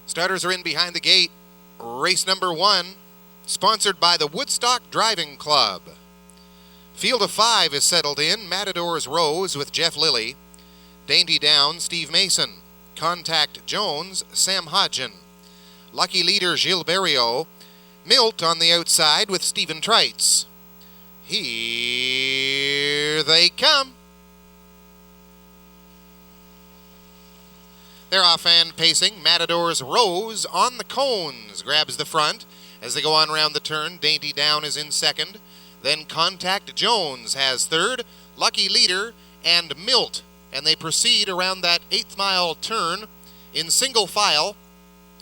Starters are in behind the gate. Race number 1, sponsored by the Woodstock Driving Club. Field of 5 is settled in. Matador's Rose with Jeff Lilly. Dainty Down, Steve Mason. Contact Jones, Sam Hodgen. Lucky Leader, Gilles Berriot. Milt on the outside with Stephen Trites. Here they come. They're off and pacing. Matador's Rose on the cones grabs the front. As they go on around the turn, Dainty Down is in second. Then Contact Jones has third. Lucky Leader and Milt. And they proceed around that 8th mile turn in single file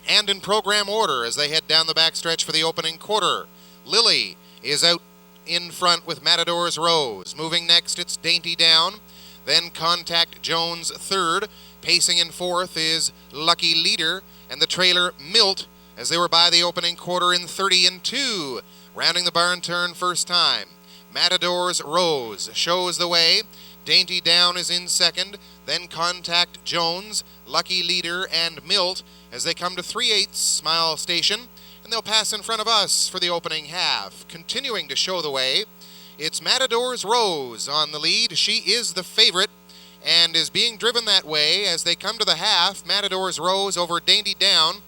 and in program order as they head down the backstretch for the opening quarter. Lilly is out in front with Matador's Rose. Moving next, it's Dainty Down. Then Contact Jones third. Pacing in fourth is Lucky Leader and the trailer Milt as they were by the opening quarter in 30-2. Rounding the barn turn first time. Matador's Rose shows the way. Dainty Down is in second. Then Contact Jones, Lucky Leader, and Milt as they come to 3/8 mile station. And they'll pass in front of us for the opening half. Continuing to show the way, it's Matador's Rose on the lead. She is the favorite and is being driven that way as they come to the half. Matador's Rose over Dainty Down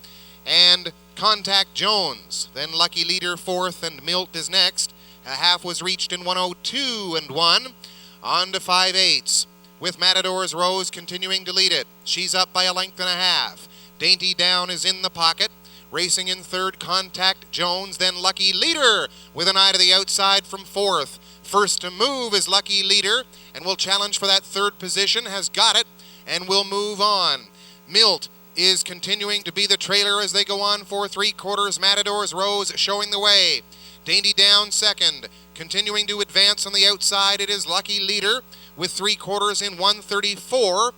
and Contact Jones. Then Lucky Leader fourth and Milt is next. A half was reached in 1:02.1. On to 5/8 with Matador's Rose continuing to lead it. She's up by a length and a half. Dainty Down is in the pocket. Racing in third, Contact Jones, then Lucky Leader with an eye to the outside from fourth. First to move is Lucky Leader and will challenge for that third position, has got it, and will move on. Milt is continuing to be the trailer as they go on for 3/4. Matador's Rose showing the way. Dainty Down second. Continuing to advance on the outside, it is Lucky Leader with 3/4 in 1:34.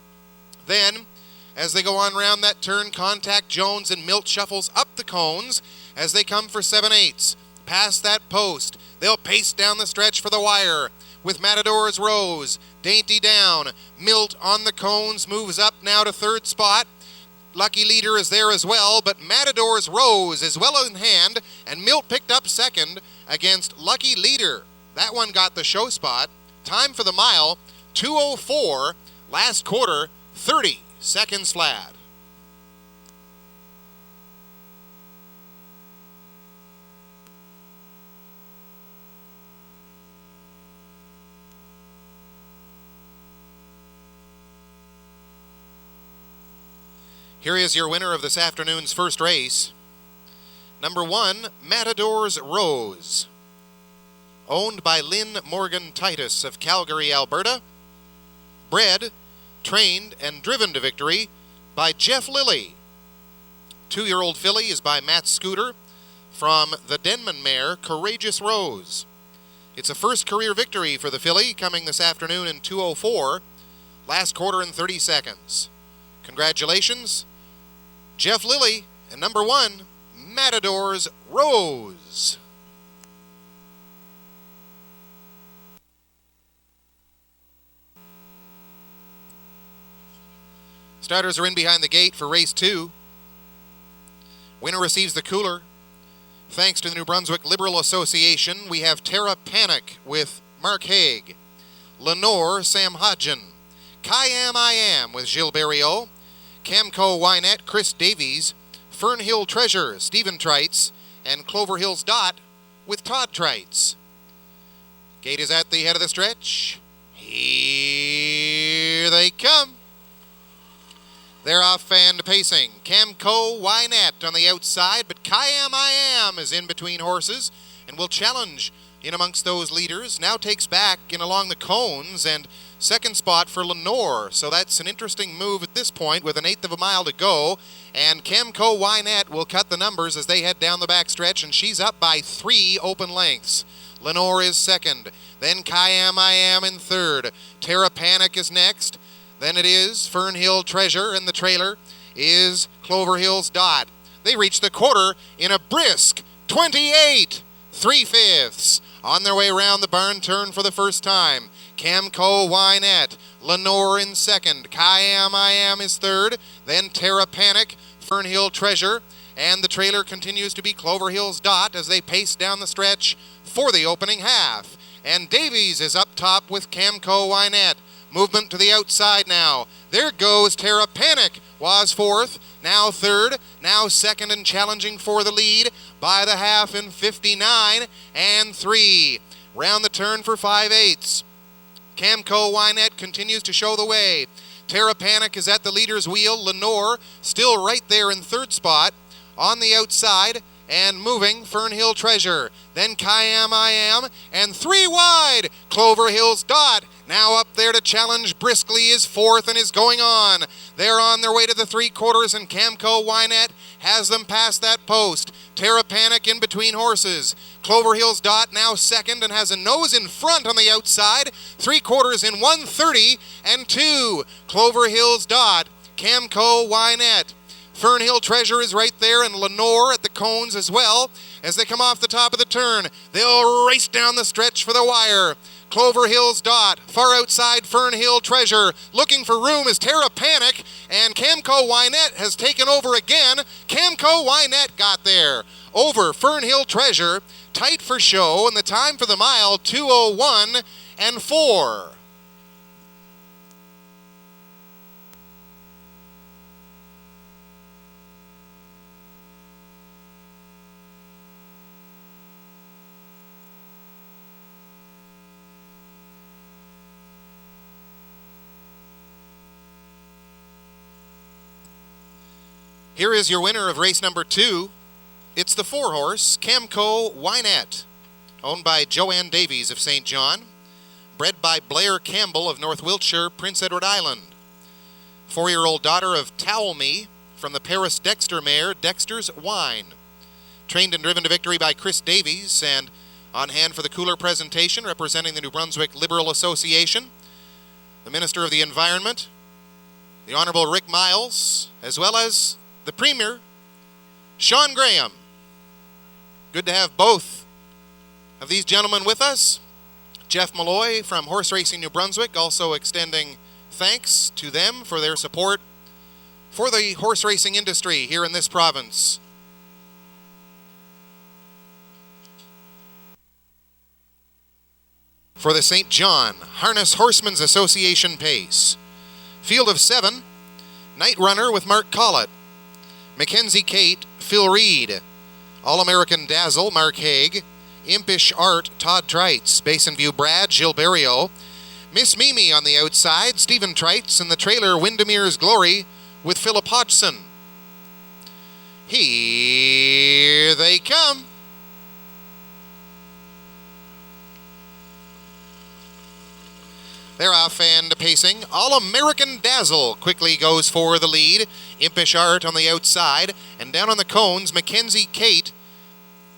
Then, as they go on round that turn, Contact Jones and Milt shuffles up the cones as they come for 7/8. Past that post, they'll pace down the stretch for the wire with Matador's Rose. Dainty Down. Milt on the cones moves up now to third spot. Lucky Leader is there as well, but Matador's Rose is well in hand, and Milt picked up second against Lucky Leader. That one got the show spot. Time for the mile, 2:04. Last quarter, 30 seconds flat. Here is your winner of this afternoon's first race. Number 1, Matador's Rose. Owned by Lynn Morgan Titus of Calgary, Alberta. Bred, trained, and driven to victory by Jeff Lilly. 2-year-old filly is by Matt Scooter from the Denman mare, Courageous Rose. It's a first career victory for the filly, coming this afternoon in 2:04. Last quarter in 30 seconds. Congratulations, Jeff Lilly, and number 1, Matador's Rose. Starters are in behind the gate for race 2. Winner receives the cooler. Thanks to the New Brunswick Liberal Association, we have Terra Panic with Mark Haig. Lenore, Sam Hodgen. Kayam I Am with Gilles Berriot. Camco Wynette, Chris Davies. Fernhill Treasure, Stephen Trites. And Clover Hills Dot with Todd Trites. Gate is at the head of the stretch. Here they come. They're off and pacing. Camco Wynette on the outside, but Kayam I Am is in between horses and will challenge in amongst those leaders. Now takes back in along the cones, and second spot for Lenore. So that's an interesting move at this point with an 1/8 of a mile to go. And Camco Wynette will cut the numbers as they head down the backstretch, and she's up by 3 open lengths. Lenore is second. Then Kayam I Am in third. Terra Panic is next. Then it is Fernhill Treasure, and the trailer is Clover Hills Dot. They reach the quarter in a brisk 28 3/5. On their way around the barn turn for the first time, Camco Wynette, Lenore in second, Kayam I Am is third, then Terra Panic, Fernhill Treasure, and the trailer continues to be Clover Hills Dot as they pace down the stretch for the opening half. And Davies is up top with Camco Wynette. Movement to the outside now. There goes Terra Panic, was fourth, now third, now second and challenging for the lead by the half in 59 and 3. Round the turn for 5/8. Camco Wynette continues to show the way. Terra Panic is at the leader's wheel. Lenore still right there in third spot. On the outside and moving, Fernhill Treasure. Then Kayam I Am, and 3 wide, Clover Hills Dot. Now up there to challenge briskly is fourth and is going on. They're on their way to the 3/4 and Camco Wynette has them past that post. Terra Panic in between horses. Clover Hills Dot now second and has a nose in front on the outside. 3/4 in 1:30 and 2. Clover Hills Dot, Camco Wynette. Fernhill Treasure is right there and Lenore at the cones as well. As they come off the top of the turn, they'll race down the stretch for the wire. Clover Hills Dot, far outside Fernhill Treasure. Looking for room is Terra Panic, and Camco Wynette has taken over again. Camco Wynette got there over Fernhill Treasure. Tight for show, and the time for the mile, 2:01 and 4. Here is your winner of race number 2. It's the 4-horse Camco Wynette, owned by Joanne Davies of St. John, bred by Blair Campbell of North Wiltshire, Prince Edward Island. 4-year-old daughter of Towel Me from the Paris Dexter mare Dexter's Wine. Trained and driven to victory by Chris Davies, and on hand for the cooler presentation representing the New Brunswick Liberal Association, the Minister of the Environment, the Honourable Rick Miles, as well as the Premier, Sean Graham. Good to have both of these gentlemen with us. Jeff Malloy from Horse Racing New Brunswick also extending thanks to them for their support for the horse racing industry here in this province. For the St. John Harness Horsemen's Association pace, field of 7, Night Runner with Mark Collett, Mackenzie Kate, Phil Reed, All-American Dazzle, Mark Haig, Impish Art, Todd Treitz, Basin View Brad, Gilles Berriot, Miss Mimi on the outside, Stephen Treitz, and the trailer Windermere's Glory with Philip Hodgson. Here they come. They're off and pacing. All-American Dazzle quickly goes for the lead. Impish Art on the outside. And down on the cones, Mackenzie Kate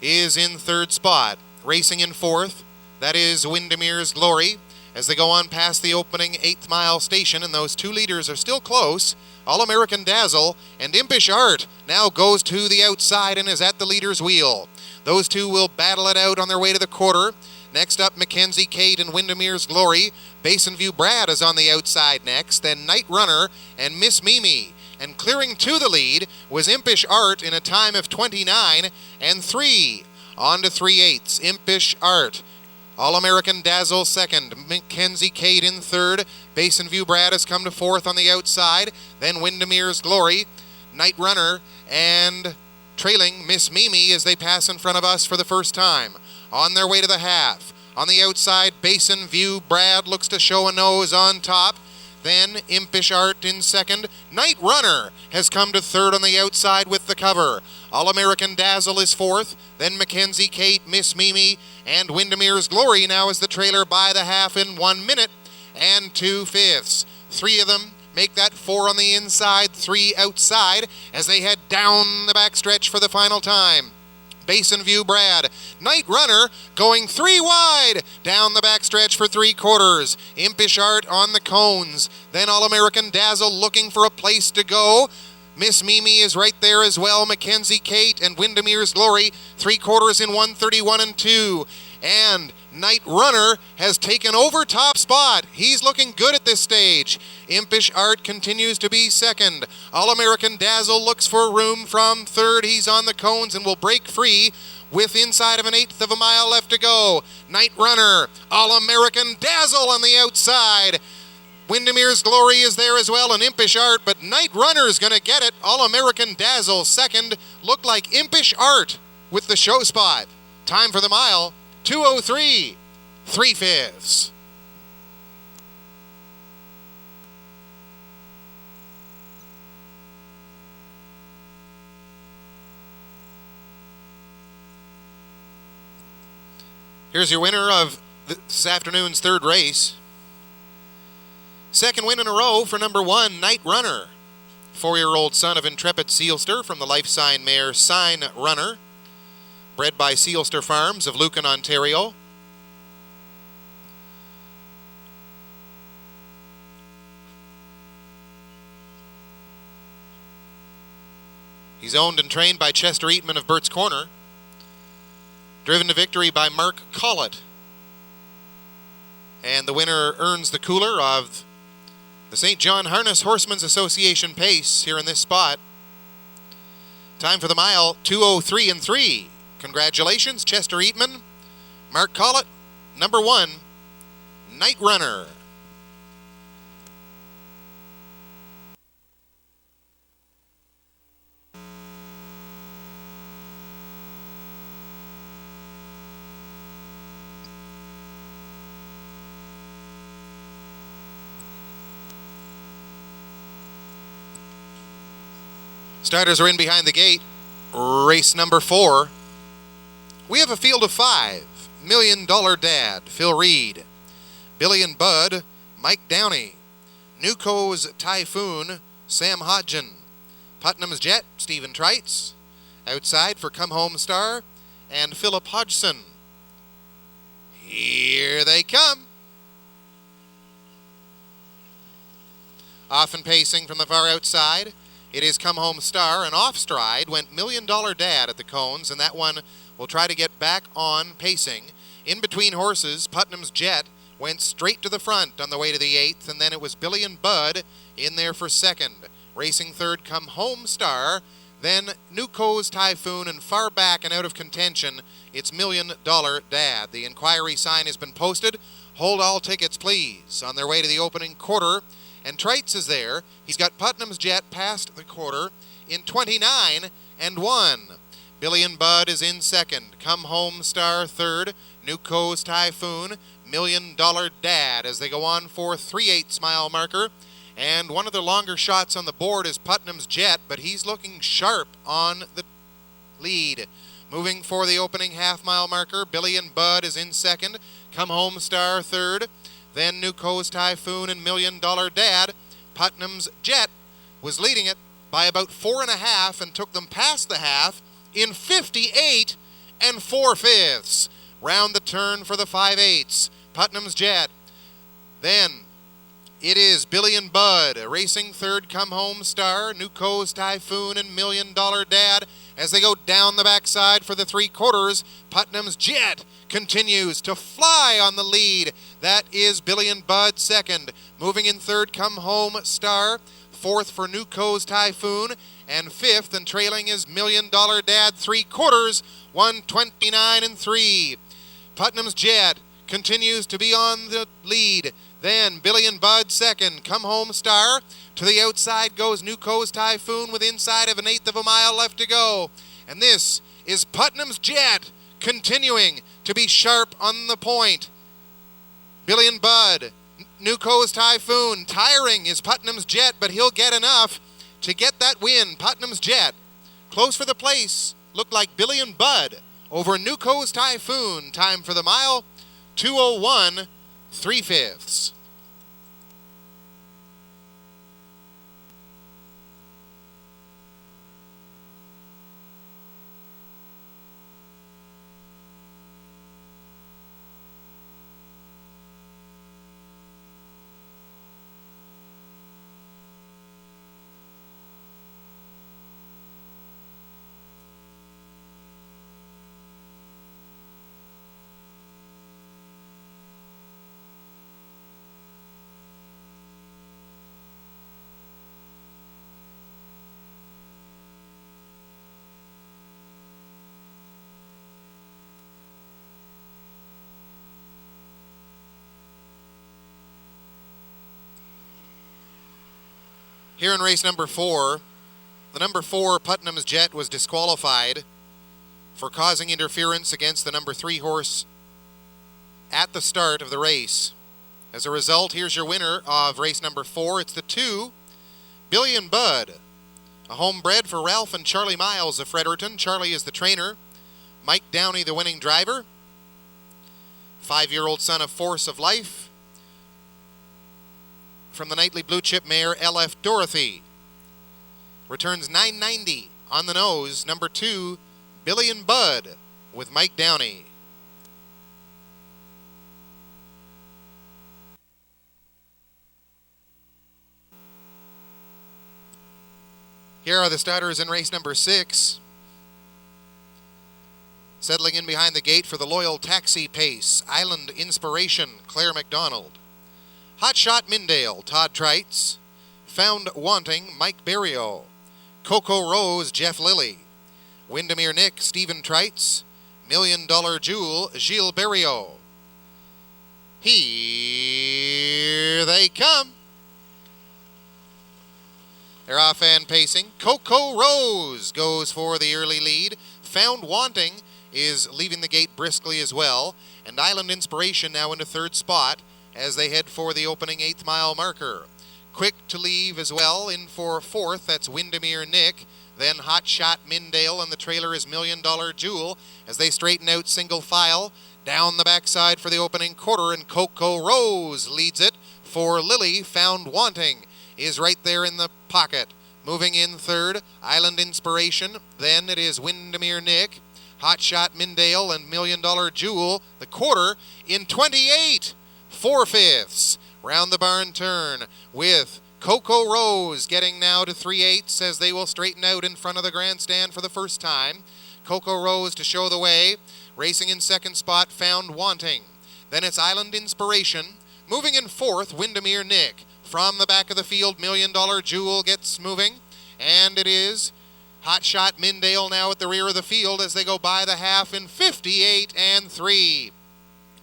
is in third spot. Racing in fourth, that is Windermere's Glory. As they go on past the opening 8th mile station, and those 2 leaders are still close. All-American Dazzle and Impish Art now goes to the outside and is at the leader's wheel. Those 2 will battle it out on their way to the quarter. Next up, Mackenzie Kate and Windermere's Glory. Basin View Brad is on the outside next, then Night Runner and Miss Mimi. And clearing to the lead was Impish Art in a time of 29 and 3. On to 3/8, Impish Art. All-American Dazzle second, Mackenzie Kate in third. Basin View Brad has come to fourth on the outside, then Windermere's Glory, Night Runner, and trailing Miss Mimi as they pass in front of us for the first time. On their way to the half. On the outside, Basin View Brad looks to show a nose on top. Then Impish Art in second. Night Runner has come to third on the outside with the cover. All-American Dazzle is fourth. Then Mackenzie Kate, Miss Mimi, and Windermere's Glory now is the trailer by the half in 1 minute and 2/5. 3 of them make that 4 on the inside, 3 outside as they head down the backstretch for the final time. Basin View Brad, Night Runner going 3 wide down the backstretch for 3/4. Impish Art on the cones. Then All-American Dazzle looking for a place to go. Miss Mimi is right there as well. Mackenzie Kate and Windermere's Glory, 3/4 in 1:31 and 2. And Night Runner has taken over top spot. He's looking good at this stage. Impish Art continues to be second. All-American Dazzle looks for room from third. He's on the cones and will break free with inside of an eighth of a mile left to go. Night Runner, All-American Dazzle on the outside. Windermere's Glory is there as well, and Impish Art, but Night Runner's going to get it. All-American Dazzle second. Looked like Impish Art with the show spot. Time for the mile, 2:03 3/5. Here's your winner of this afternoon's third race. Second win in a row for number 1, Night Runner. 4-year-old son of intrepid Sealster from the life sign mare Sign Runner. Bred by Sealster Farms of Lucan, Ontario. He's owned and trained by Chester Eatman of Burt's Corner. Driven to victory by Mark Collett. And the winner earns the cooler of the St. John Harness Horsemen's Association pace here in this spot. Time for the mile, 2:03 and 3. Congratulations, Chester Eatman, Mark Collett, number 1, Night Runner. Starters are in behind the gate. Race number 4. We have a field of 5. $1 Million Dad, Phil Reed. Billy and Bud, Mike Downey. Nuco's Typhoon, Sam Hodgen. Putnam's Jet, Stephen Trites. Outside for Come Home Star and Philip Hodgson. Here they come. Off and pacing from the far outside. It is Come Home Star, and off stride went $1 Million Dad at the cones, and that one will try to get back on pacing. In between horses, Putnam's Jet went straight to the front on the way to the 8th, and then it was Billy and Bud in there for second. Racing third, Come Home Star, then Nuco's Typhoon, and far back and out of contention, it's $1 Million Dad. The inquiry sign has been posted. Hold all tickets, please, on their way to the opening quarter. And Trites is there. He's got Putnam's Jet past the quarter in 29 and 1. Billy and Bud is in second. Come Home Star third. Nuco's Typhoon. $1 Million Dad as they go on for 3/8 mile marker. And one of the longer shots on the board is Putnam's Jet, but he's looking sharp on the lead. Moving for the opening half-mile marker, Billy and Bud is in second. Come Home Star third. Then Nuco's Typhoon and $1 Million Dad. Putnam's Jet was leading it by about 4.5 and took them past the half in 58 and 4/5. Round the turn for the 5/8. Putnam's Jet. Then it is Billy and Bud racing third. Come Home Star, Nuco's Typhoon, and $1 Million Dad as they go down the backside for the 3/4. Putnam's Jet continues to fly on the lead. That is Billy and Bud second. Moving in third, Come Home Star. Fourth for Nuco's Typhoon. And fifth and trailing is $1 Million Dad 3/4, 129 and 3. Putnam's Jet continues to be on the lead. Then Billy and Bud second. Come Home Star. To the outside goes Nuco's Typhoon with inside of an eighth of a mile left to go. And this is Putnam's Jet continuing to be sharp on the point. Billy and Bud, Nuco's Typhoon, tiring is Putnam's Jet, but he'll get enough to get that win. Putnam's Jet, close for the place, looked like Billy and Bud over Nuco's Typhoon. Time for the mile, 2:01 3/5. Here in race number 4, the number 4 Putnam's Jet was disqualified for causing interference against the number 3 horse at the start of the race. As a result, here's your winner of race number 4. It's the 2, Billion Bud, a homebred for Ralph and Charlie Miles of Fredericton. Charlie is the trainer. Mike Downey, the winning driver. 5-year-old son of Force of Life from the Nightly Blue Chip mare LF Dorothy. Returns $9.90 on the nose. Number 2, Billion Bud with Mike Downey. Here are the starters in race number 6. Settling in behind the gate for the Loyal Taxi Pace, Island Inspiration, Claire McDonald. Hot Shot Mindale, Todd Trites. Found Wanting, Mike Berrio. Coco Rose, Jeff Lilly. Windermere Nick, Stephen Trites. $1 Million Jewel, Gilles Berrio. Here they come. They're off and pacing. Coco Rose goes for the early lead. Found Wanting is leaving the gate briskly as well. And Island Inspiration now into 3rd spot as they head for the opening 8th mile marker. Quick to leave as well. In for 4th, that's Windermere Nick. Then Hot Shot Mindale, and the trailer is $1 Million Jewel as they straighten out single file. Down the backside for the opening quarter, and Coco Rose leads it for Lily. Found Wanting is right there in the pocket. Moving in 3rd, Island Inspiration. Then it is Windermere Nick, Hot Shot Mindale, and $1 Million Jewel. The quarter in 28 4/5. Round the barn turn with Coco Rose getting now to 3/8 as they will straighten out in front of the grandstand for the first time. Coco Rose to show the way. Racing in 2nd spot, Found Wanting. Then it's Island Inspiration. Moving in 4th, Windermere Nick. From the back of the field, $1 Million Jewel gets moving. And it is Hot Shot Mindale now at the rear of the field as they go by the half in 58 3.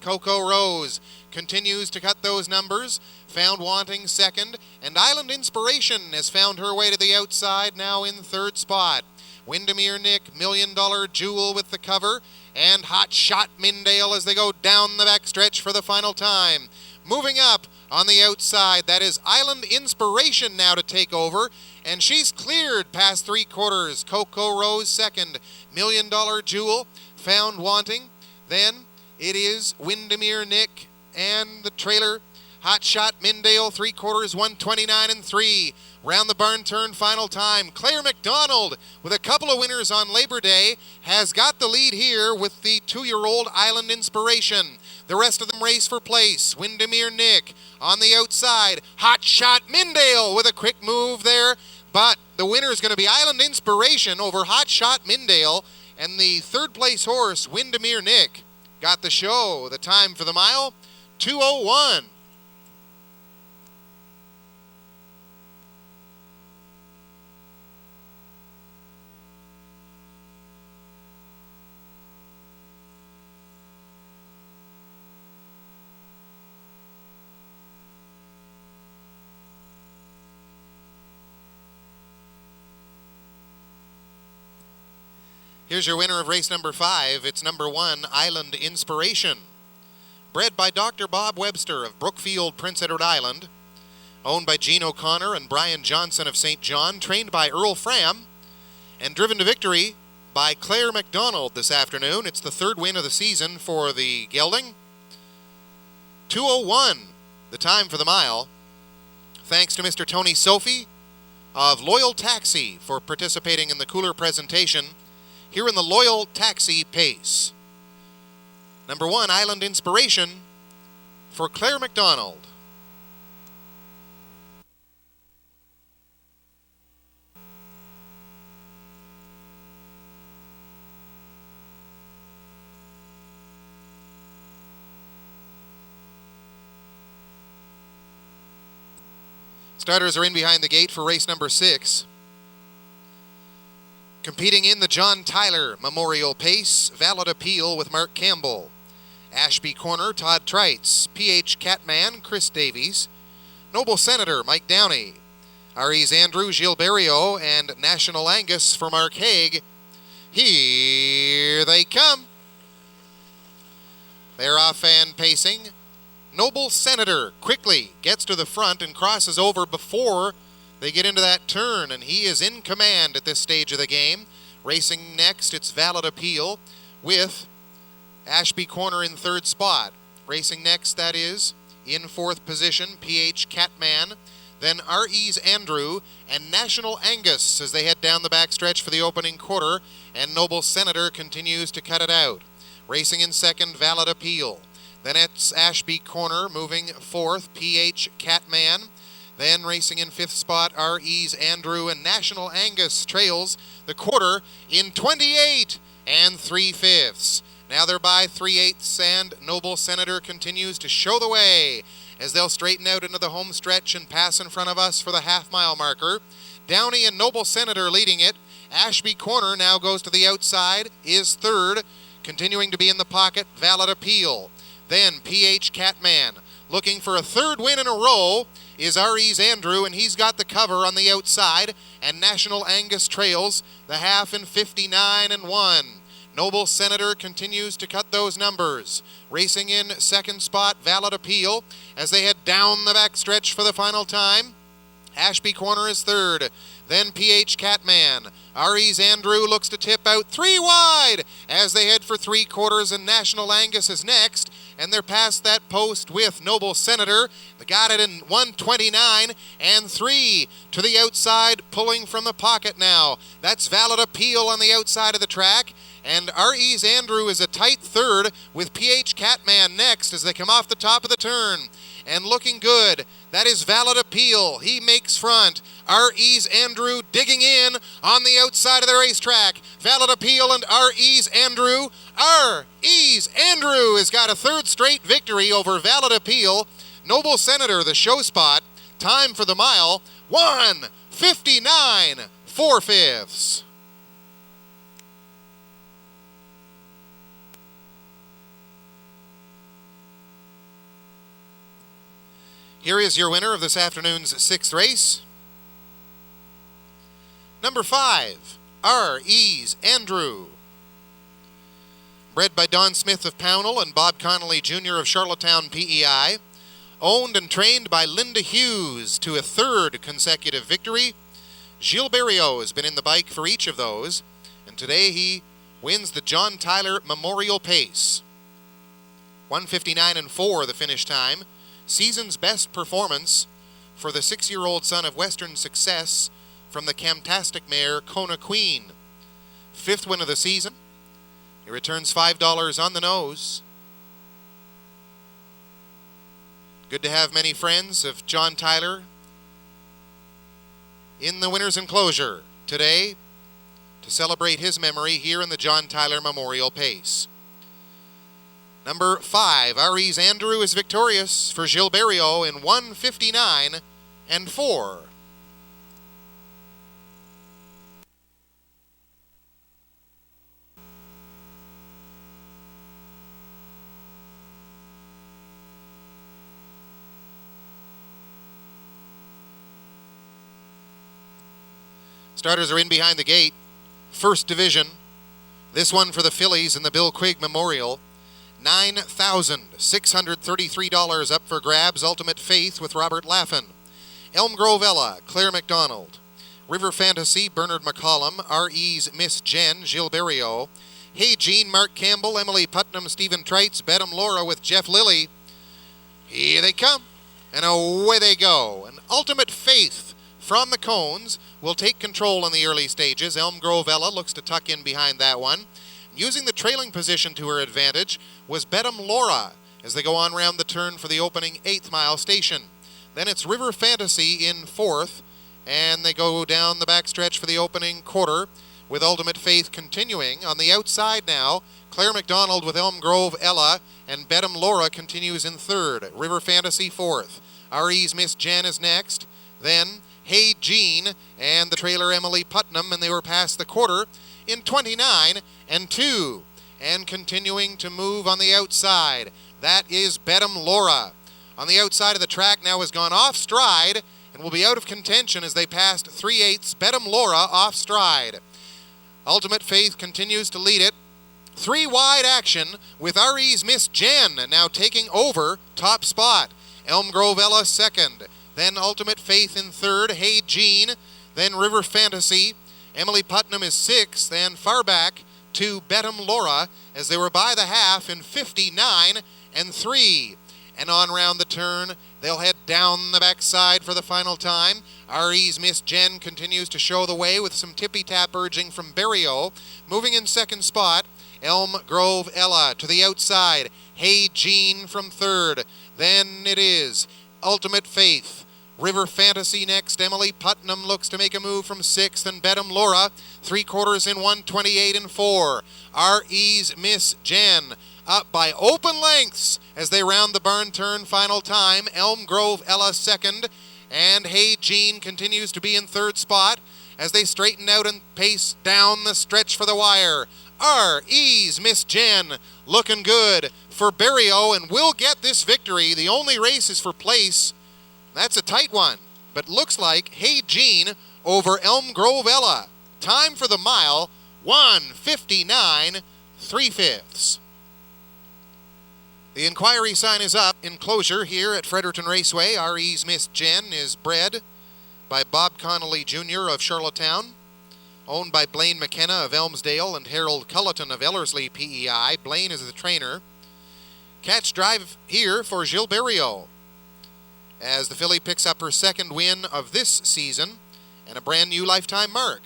Coco Rose continues to cut those numbers. Found Wanting 2nd, and Island Inspiration has found her way to the outside, now in 3rd spot. Windermere Nick, $1 Million Jewel with the cover, and Hot Shot Mindale as they go down the back stretch for the final time. Moving up on the outside, that is Island Inspiration now to take over, and she's cleared past 3/4. Coco Rose 2nd, $1 Million Jewel, Found Wanting. Then it is Windermere Nick and the trailer, Hot Shot Mindale, 3/4, 129 3. Round the barn turn, final time. Claire McDonald, with a couple of winners on Labor Day, has got the lead here with the 2-year-old Island Inspiration. The rest of them race for place. Windermere Nick on the outside. Hot Shot Mindale with a quick move there. But the winner is going to be Island Inspiration over Hot Shot Mindale. And the 3rd place horse, Windermere Nick, got the show. The time for the mile, 2:01. Here's your winner of race number 5. It's number 1, Island Inspiration. Bred by Dr. Bob Webster of Brookfield, Prince Edward Island. Owned by Gene O'Connor and Brian Johnson of St. John. Trained by Earl Fram. And driven to victory by Claire McDonald this afternoon. It's the 3rd win of the season for the gelding. 2:01, the time for the mile. Thanks to Mr. Tony Sophie of Loyal Taxi for participating in the cooler presentation here in the Loyal Taxi Pace. Number 1, Island Inspiration for Claire McDonald. Starters are in behind the gate for race number 6. Competing in the John Tyler Memorial Pace, Valid Appeal with Mark Campbell. Ashby Corner, Todd Trites. PH Catman, Chris Davies. Noble Senator, Mike Downey. RE's Andrew, Gilles Berriot, and National Angus for Mark Haig. Here they come. They're off and pacing. Noble Senator quickly gets to the front and crosses over before they get into that turn, and he is in command at this stage of the game. Racing next, it's Valid Appeal with Ashby Corner in third spot. Racing next, that is, in fourth position, PH Catman. Then RE's Andrew and National Angus as they head down the backstretch for the opening quarter, and Noble Senator continues to cut it out. Racing in second, Valid Appeal. Then it's Ashby Corner moving fourth, PH Catman. Then racing in fifth spot, RE's Andrew and National Angus trails the quarter in 28 3/5. Now they're by 3/8, and Noble Senator continues to show the way as they'll straighten out into the home stretch and pass in front of us for the half-mile marker. Downey and Noble Senator leading it. Ashby Corner now goes to the outside, is third. Continuing to be in the pocket, Valid Appeal. Then PH Catman. Looking for a third win in a row is RE's Andrew, and he's got the cover on the outside. And National Angus trails the half in 59 1. Noble Senator continues to cut those numbers. Racing in second spot, Valid Appeal, as they head down the backstretch for the final time. Ashby Corner is third. Then PH Catman. RE's Andrew looks to tip out 3 wide as they head for 3/4, and National Angus is next. And they're past that post with Noble Senator. They got it in 1:29 3 to the outside, pulling from the pocket now. That's Valid Appeal on the outside of the track. And RE's Andrew is a tight third with PH Catman next as they come off the top of the turn. And looking good, that is Valid Appeal. He makes front. RE's Andrew digging in on the outside of the racetrack. Valid Appeal and RE's Andrew. RE's Andrew has got a third straight victory over Valid Appeal. Noble Senator, the show spot. Time for the mile, 1:59 4/5. Here is your winner of this afternoon's 6th race. Number 5, RE's Andrew. Bred by Don Smith of Pownell and Bob Connolly Jr. of Charlottetown, PEI. Owned and trained by Linda Hughes to a third consecutive victory. Gilles Berriot has been in the bike for each of those, and today he wins the John Tyler Memorial Pace. 1:59 4 the finish time. Season's best performance for the 6-year-old son of Western Success from the Camtastic mare Kona Queen. 5th win of the season. He returns $5 on the nose. Good to have many friends of John Tyler in the winner's enclosure today to celebrate his memory here in the John Tyler Memorial Pace. Number 5, RE's Andrew is victorious for Gilles Berriot in 1:59 4. Starters are in behind the gate. First division. This one for the fillies in the Bill Quigg Memorial. $9,633 up for grabs. Ultimate Faith with Robert Laffin. Elm Grove Ella, Claire McDonald. River Fantasy, Bernard McCollum. RE's Miss Jen, Gilles Berriot. Hey Jean, Mark Campbell, Emily Putnam, Stephen Treitz, Bedham Laura with Jeff Lilly. Here they come, and away they go. And Ultimate Faith from the cones will take control in the early stages. Elm Grove Ella looks to tuck in behind that one. Using the trailing position to her advantage was Bedham Laura as they go on round the turn for the opening 8th mile station. Then it's River Fantasy in 4th, and they go down the backstretch for the opening quarter with Ultimate Faith continuing. On the outside now, Claire McDonald with Elm Grove Ella, and Bedham Laura continues in 3rd. River Fantasy 4th. RE's Miss Jen is next. Then Hey Jean and the trailer Emily Putnam, and they were past the quarter in 29 2. And continuing to move on the outside, that is Bedham Laura. On the outside of the track now has gone off stride and and will be out of contention as they passed 3/8 Bedham Laura off stride. Ultimate Faith continues to lead it. 3 wide action with RE's Miss Jen now taking over top spot. Elm Grove Ella second. Then Ultimate Faith in third. Hey Jean. Then River Fantasy. Emily Putnam is sixth. And far back to Bedham Laura as they were by the half in 59-3. And on round the turn, they'll head down the backside for the final time. RE's Miss Jen continues to show the way with some tippy-tap urging from Berrio. Moving in second spot, Elm Grove Ella to the outside. Hey Jean from third. Then it is Ultimate Faith. River Fantasy next. Emily Putnam looks to make a move from sixth, and Bedham Laura 3/4 in 1:28-4. RE's Miss Jen up by open lengths as they round the barn turn final time. Elm Grove Ella second, and Hey Jean continues to be in third spot as they straighten out and pace down the stretch for the wire. RE's Miss Jen looking good for Berrio and will get this victory. The only race is for place. That's a tight one, but looks like Hey Jean over Elm Grove Ella. Time for the mile, 1:59 3/5. The inquiry sign is up. Enclosure here at Fredericton Raceway. RE's Miss Jen is bred by Bob Connolly Jr. of Charlottetown, owned by Blaine McKenna of Elmsdale and Harold Culleton of Ellerslie PEI. Blaine is the trainer. Catch drive here for Gilles Berrio as the filly picks up her second win of this season and a brand new lifetime mark.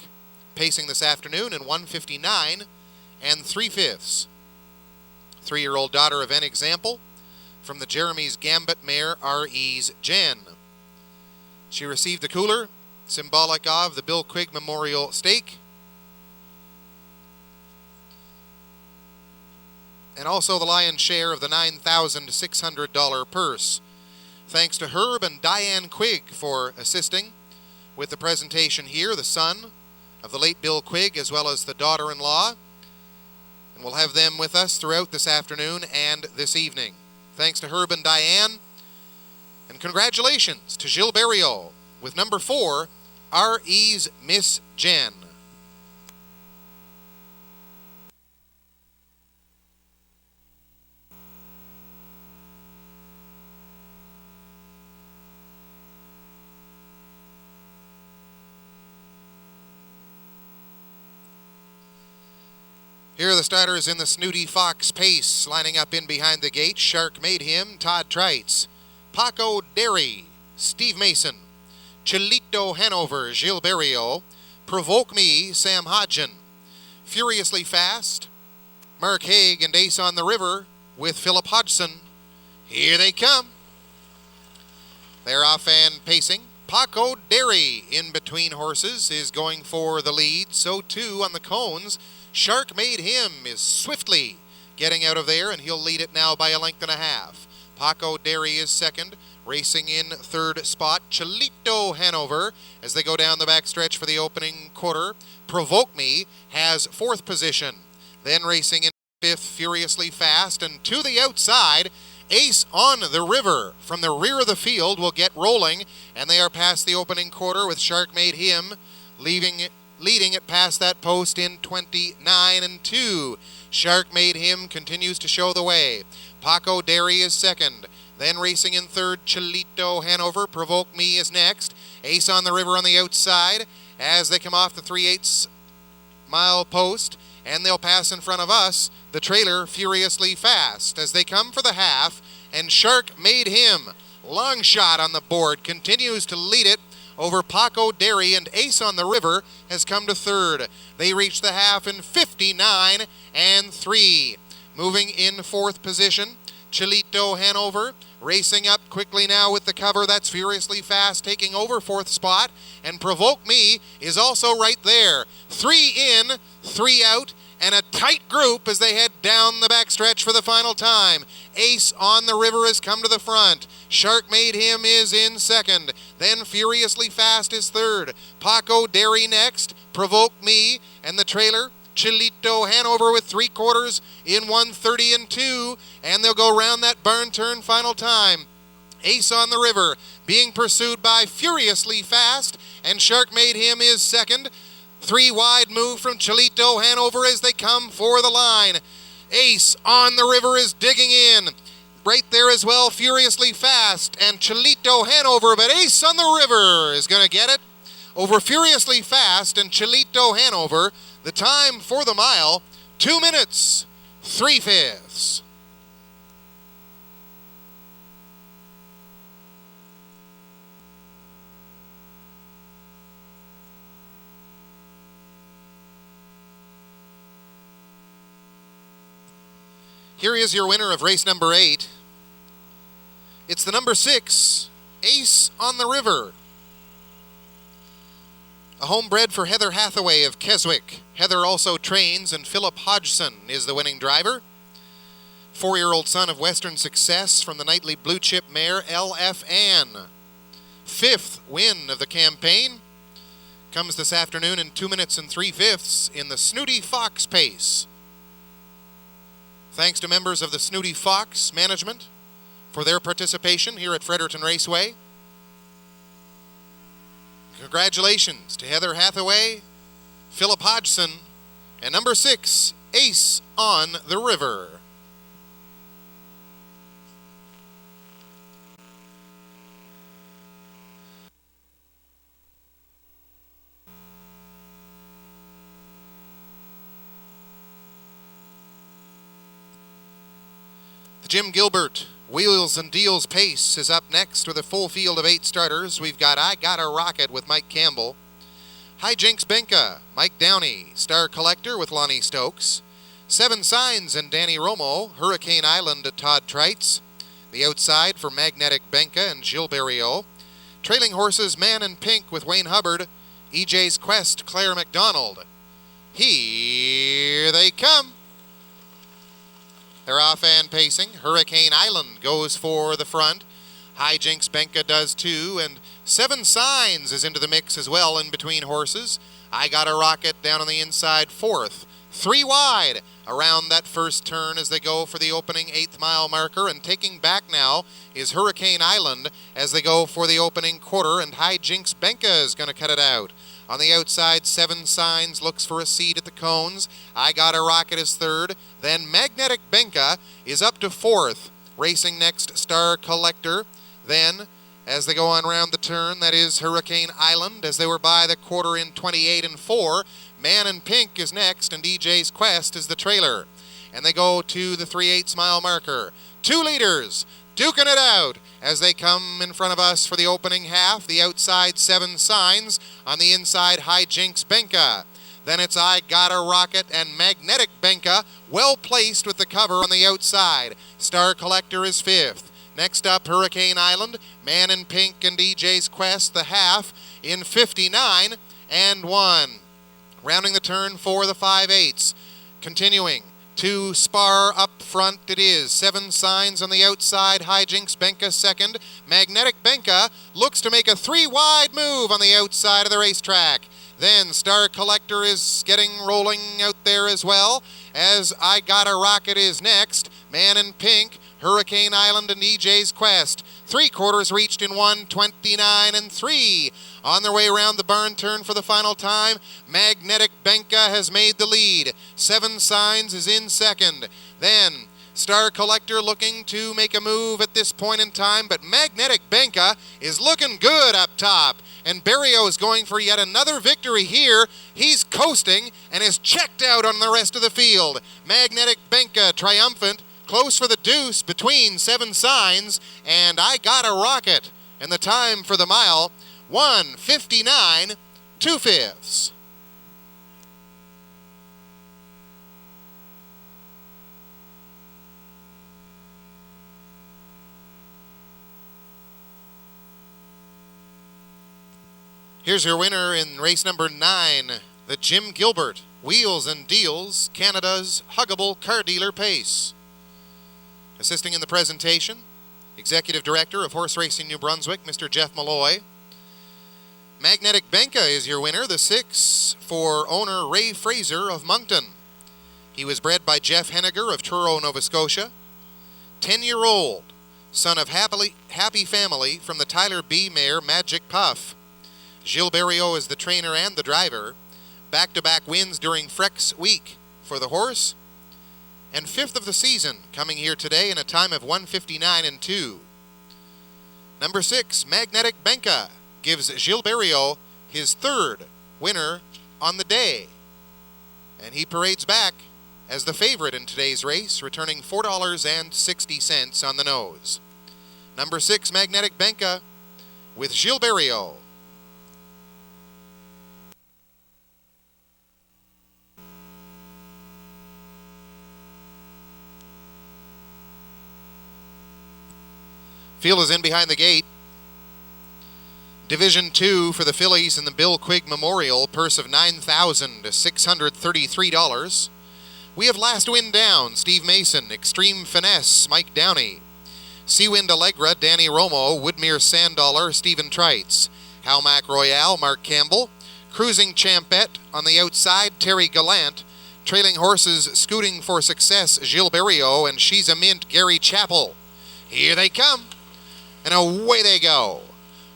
Pacing this afternoon in 1:59 3/5. 3-year-old daughter of N Example from the Jeremy's Gambit mare RE's Jen. She received the cooler, symbolic of the Bill Quigg Memorial Stake, and also the lion's share of the $9,600 purse. Thanks to Herb and Diane Quigg for assisting with the presentation here, the son of the late Bill Quigg as well as the daughter-in-law. And we'll have them with us throughout this afternoon and this evening. Thanks to Herb and Diane, and congratulations to Gilles Berrio with number 4, RE's Miss Jen. Here are the starters in the Snooty Fox pace, lining up in behind the gate. Shark Made Him, Todd Trites. Paco Derry, Steve Mason. Chilito Hanover, Gilles Berrio. Provoke Me, Sam Hodgen. Furiously Fast, Mark Haig and Ace on the River with Philip Hodgson. Here they come. They're off and pacing. Paco Derry in between horses is going for the lead. So too on the cones. Shark Made Him is swiftly getting out of there, and he'll lead it now by 1.5 lengths. Paco Derry is second, racing in third spot. Chilito Hanover as they go down the backstretch for the opening quarter. Provoke Me has fourth position. Then racing in fifth, Furiously Fast, and to the outside, Ace on the River from the rear of the field will get rolling, and they are past the opening quarter with Shark Made Him leading it past that post in 29-2. Shark Made Him continues to show the way. Paco Derry is second. Then racing in third, Chilito Hanover. Provoke Me is next. Ace on the River on the outside as they come off the 3/8 mile post, and they'll pass in front of us, the trailer Furiously Fast, as they come for the half, and Shark Made Him, long shot on the board, continues to lead it over Paco Derry, and Ace on the River has come to third. They reach the half in 59-3. Moving in fourth position, Chilito Hanover, racing up quickly now with the cover. That's Furiously Fast taking over fourth spot, and Provoke Me is also right there. 3 in, 3 out, and a tight group as they head down the backstretch for the final time. Ace on the River has come to the front. Shark Made Him is in second. Then Furiously Fast is third. Paco Derry next. Provoke Me and the trailer Chilito Hanover with 3/4 in 1:30-2, and they'll go round that barn turn final time. Ace on the River being pursued by Furiously Fast, and Shark Made Him is second. 3 wide move from Cholito Hanover as they come for the line. Ace on the River is digging in. Right there as well, Furiously Fast and Cholito Hanover, but Ace on the River is going to get it over Furiously Fast and Cholito Hanover. The time for the mile, 2 minutes, 3/5. Here is your winner of race number 8. It's the number 6, Ace on the River. A homebred for Heather Hathaway of Keswick. Heather also trains, and Philip Hodgson is the winning driver. 4-year-old son of Western Success from the nightly blue chip mare LF Ann. 5th win of the campaign. Comes this afternoon in 2 minutes and 3/5 in the Snooty Fox pace. Thanks to members of the Snooty Fox management for their participation here at Fredericton Raceway. Congratulations to Heather Hathaway, Philip Hodgson, and number 6, Ace on the River. The Jim Gilbert Wheels and Deals pace is up next with a full field of 8 starters. We've got I Got a Rocket with Mike Campbell, Hijinks Benka, Mike Downey, Star Collector with Lonnie Stokes, 7 Signs and Danny Romo, Hurricane Island at Todd Treitz, the outside for Magnetic Benka and Gilles Barriot, trailing horses Man in Pink with Wayne Hubbard, EJ's Quest, Claire McDonald. Here they come. They're off and pacing. Hurricane Island goes for the front. Hijinks Benka does too, and 7 Signs is into the mix as well in between horses. I Got a Rocket down on the inside 4th. 3 wide around that first turn as they go for the opening 8th mile marker, and taking back now is Hurricane Island as they go for the opening quarter, and Hijinks Benka is going to cut it out. On the outside, 7 Signs looks for a seat at the cones. I Got a Rocket is 3rd. Then Magnetic Benka is up to 4th. Racing next, Star Collector. Then, as they go on around the turn, that is Hurricane Island, as they were by the quarter in 28 and 4. Man in Pink is next, and DJ's Quest is the trailer. And they go to the 3/8 mile marker. 2 leaders duking it out as they come in front of us for the opening half. The outside, 7 Signs. On the inside, Hijinks Benka. Then it's I Got a Rocket and Magnetic Benka, well placed with the cover on the outside. Star Collector is 5th. Next up, Hurricane Island, Man in Pink and DJ's Quest, the half, in 59 and 1. Rounding the turn for the 5/8. Continuing. 2 Spar up front it is. 7 Signs on the outside. Hijinks Benka 2nd. Magnetic Benka looks to make a 3 wide move on the outside of the racetrack. Then Star Collector is getting rolling out there as well, as I Got a Rocket is next. Man in Pink, Hurricane Island, and EJ's Quest. 3/4 reached in 1:29 and 3. On their way around the barn turn for the final time, Magnetic Benka has made the lead. 7 Signs is in 2nd. Then Star Collector looking to make a move at this point in time, but Magnetic Benka is looking good up top. And Barrio is going for yet another victory here. He's coasting and is checked out on the rest of the field. Magnetic Benka triumphant, close for the deuce between 7 Signs and I Got a Rocket. And the time for the mile, 1:59 2/5. Here's your winner in race number 9, the Jim Gilbert Wheels and Deals, Canada's Huggable Car Dealer Pace. Assisting in the presentation, Executive Director of Horse Racing New Brunswick, Mr. Jeff Malloy. Magnetic Benka is your winner, the 6 for owner Ray Fraser of Moncton. He was bred by Jeff Henniger of Truro, Nova Scotia. 10-year-old, son of Happy Family from the Tyler B. mare Magic Puff. Gilles Barriot is the trainer and the driver. Back-to-back wins during Freck's week for the horse. And 5th of the season, coming here today in a time of 1:59.2. Number 6, Magnetic Benka, gives Gilles Barriot his 3rd winner on the day. And he parades back as the favorite in today's race, returning $4.60 on the nose. Number 6, Magnetic Benka, with Gilles Barriot. Field is in behind the gate. Division 2 for the fillies in the Bill Quigg Memorial, purse of $9,633. We have Last Wind Down, Steve Mason. Extreme Finesse, Mike Downey. Seawind Allegra, Danny Romo. Woodmere Sandollar, Stephen Trites. Halmac Royale, Mark Campbell. Cruising Champette on the outside, Terry Gallant. Trailing Horses, Scooting for Success, Gilles Barriot. And She's a Mint, Gary Chappell. Here they come, and away they go.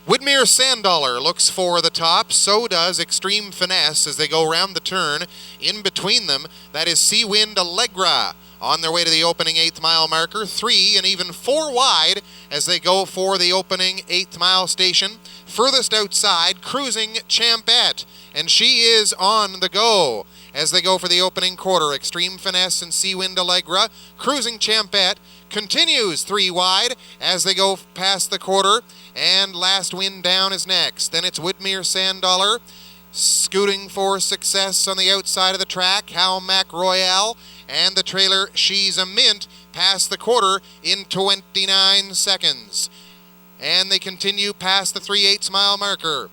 Woodmere Sandollar looks for the top. So does Extreme Finesse as they go round the turn. In between them, that is Seawind Allegra on their way to the opening 8th mile marker. 3 and even 4 wide as they go for the opening 8th mile station. Furthest outside, Cruising Champette, and she is on the go as they go for the opening quarter. Extreme Finesse and Seawind Allegra. Cruising Champette continues 3 wide as they go past the quarter, and Last Wind Down is next. Then it's Woodmere Sandollar, Scooting for Success on the outside of the track, Halmac Royale, and the trailer She's a Mint past the quarter in 29 seconds. And they continue past the 3/8 mile marker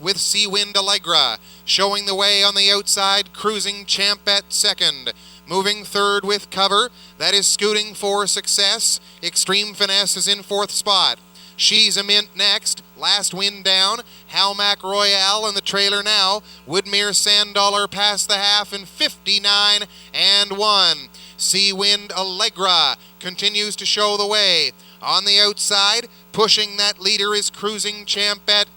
with Seawind Allegra showing the way on the outside, Cruising Champette second. Moving third with cover, that is Scooting for Success. Extreme Finesse is in 4th spot. She's a Mint next. Last Wind Down, Halmac Royale in the trailer now. Woodmere Sandollar past the half in 59.1. Seawind Allegra continues to show the way. On the outside, pushing that leader is Cruising Champette.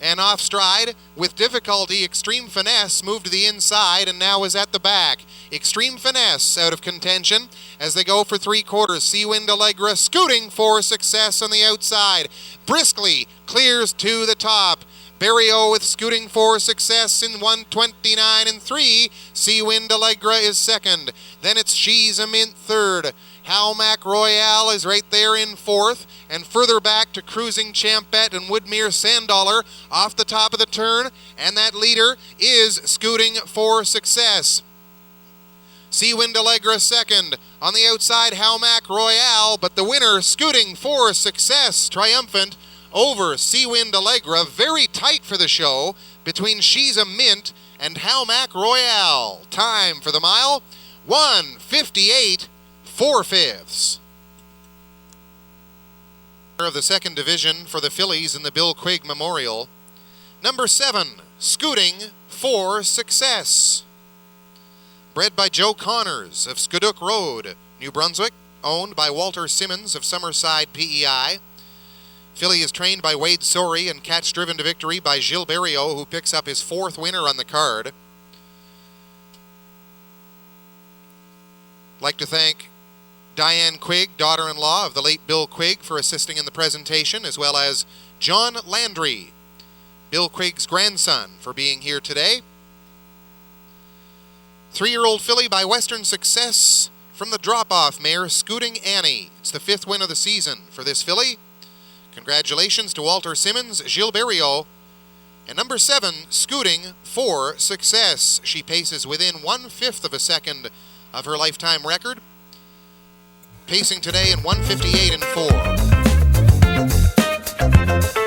And off stride, with difficulty, Extreme Finesse moved to the inside and now is at the back. Extreme Finesse out of contention as they go for 3/4. Seawind Allegra Scooting for Success on the outside. Briskly clears to the top. Barriot with Scooting for Success in 1:29.3. Seawind Allegra is second. Then it's She's a Mint third. Halmac Royale is right there in 4th, and further back to Cruising Champette and Woodmere Sandollar off the top of the turn, and that leader is Scooting for Success. Seawind Allegra second. On the outside, Halmac Royale, but the winner, Scooting for Success, triumphant over Seawind Allegra. Very tight for the show between She's a Mint and Halmac Royale. Time for the mile, 1:58.4. Of the 2nd division for the fillies in the Bill Quigg Memorial. Number 7, Scooting for Success. Bred by Joe Connors of Scadook Road, New Brunswick, owned by Walter Simmons of Summerside PEI. Filly is trained by Wade Sorey and catch driven to victory by Gilles Barriot, who picks up his 4th winner on the card. Like to thank Diane Quigg, daughter-in-law of the late Bill Quigg, for assisting in the presentation, as well as John Landry, Bill Quigg's grandson, for being here today. 3-year-old filly by Western Success from the drop-off mare Scooting Annie. It's the 5th win of the season for this filly. Congratulations to Walter Simmons, Gilles Barriot, and number 7, Scooting for Success. She paces within 1/5 of a second of her lifetime record, pacing today in 1:58.4.